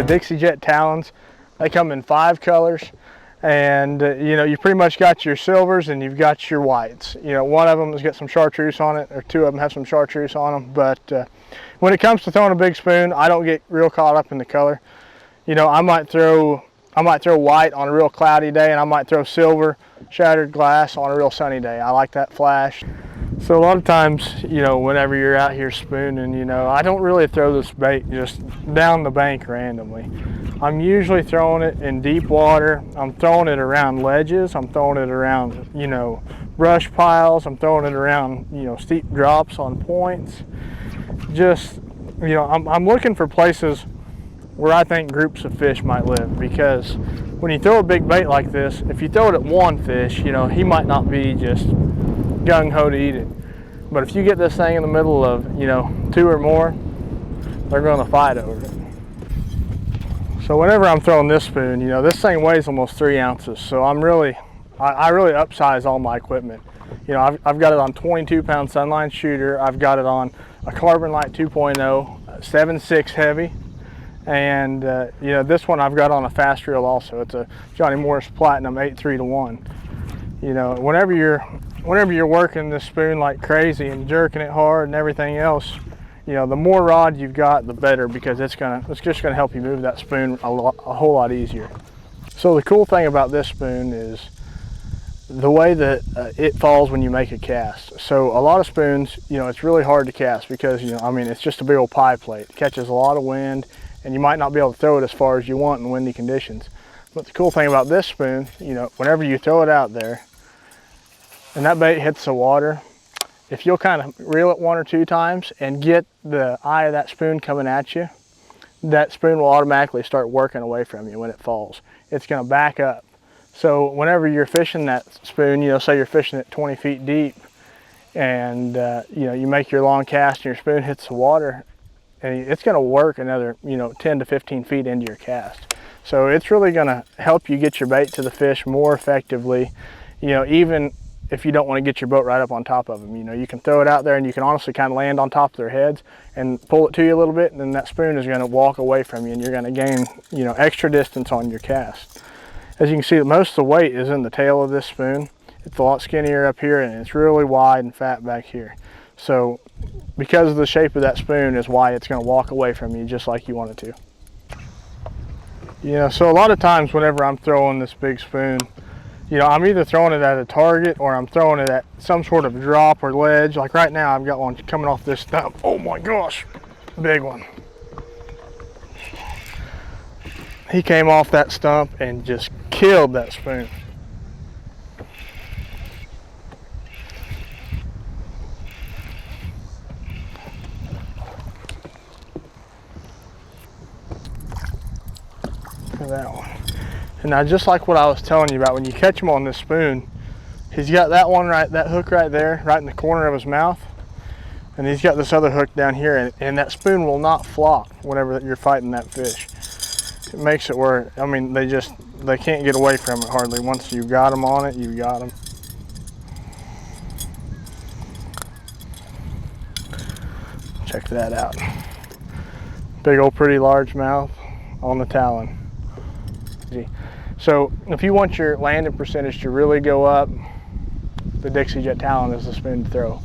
Dixie Jet Talons. They come in 5 colors, and you know, you pretty much got your silvers and you've got your whites. You know, one of them has got some chartreuse on it, or 2 of them have some chartreuse on them. But when it comes to throwing a big spoon, I don't get real caught up in the color. You know, I might throw white on a real cloudy day, and I might throw silver shattered glass on a real sunny day. I like that flash. So a lot of times, you know, whenever you're out here spooning, you know, I don't really throw this bait just down the bank randomly. I'm usually throwing it in deep water. I'm throwing it around ledges. I'm throwing it around, you know, brush piles. I'm throwing it around, you know, steep drops on points. Just, you know, I'm looking for places where I think groups of fish might live, because when you throw a big bait like this, if you throw it at one fish, you know, he might not be just gung-ho to eat it. But if you get this thing in the middle of, you know, 2 or more, they're going to fight over it. So whenever I'm throwing this spoon, you know, this thing weighs almost 3 ounces. So I really upsize all my equipment. You know, I've got it on 22-pound Sunline shooter. I've got it on a Carbon Light 2.0, 7.6 heavy. And you know, this one I've got on a fast reel also. It's a Johnny Morris Platinum 8.3-to-1. You know, whenever you're working this spoon like crazy and jerking it hard and everything else, you know, the more rod you've got, the better, because it's just gonna help you move that spoon a whole lot easier. So the cool thing about this spoon is the way that it falls when you make a cast. So a lot of spoons, you know, it's really hard to cast because, you know, I mean, it's just a big old pie plate. It catches a lot of wind, and you might not be able to throw it as far as you want in windy conditions. But the cool thing about this spoon, you know, whenever you throw it out there and that bait hits the water, if you'll kind of reel it 1 or 2 times and get the eye of that spoon coming at you, that spoon will automatically start working away from you when it falls. It's going to back up. So whenever you're fishing that spoon, you know, say you're fishing it 20 feet deep, and you know, you make your long cast and your spoon hits the water, and it's going to work another, you know, 10 to 15 feet into your cast. So it's really going to help you get your bait to the fish more effectively, you know, even if you don't want to get your boat right up on top of them. You know, you can throw it out there and you can honestly kind of land on top of their heads and pull it to you a little bit, and then that spoon is going to walk away from you, and you're going to gain, you know, extra distance on your cast. As you can see, most of the weight is in the tail of this spoon. It's a lot skinnier up here, and it's really wide and fat back here. So because of the shape of that spoon is why it's going to walk away from you just like you want it to. You know, so a lot of times whenever I'm throwing this big spoon, you know, I'm either throwing it at a target or I'm throwing it at some sort of drop or ledge. Like right now, I've got one coming off this stump. Oh my gosh, big one. He came off that stump and just killed that spoon. Look at that one. And now, just like what I was telling you about, when you catch him on this spoon, he's got that one right, that hook right there, right in the corner of his mouth, and he's got this other hook down here, and that spoon will not flop whenever you're fighting that fish. It makes it where, I mean, they can't get away from it hardly. Once you've got them on it, you've got them. Check that out. Big old pretty large mouth on the Talon. So if you want your landing percentage to really go up, the Dixie Jet Talon is the spoon to throw.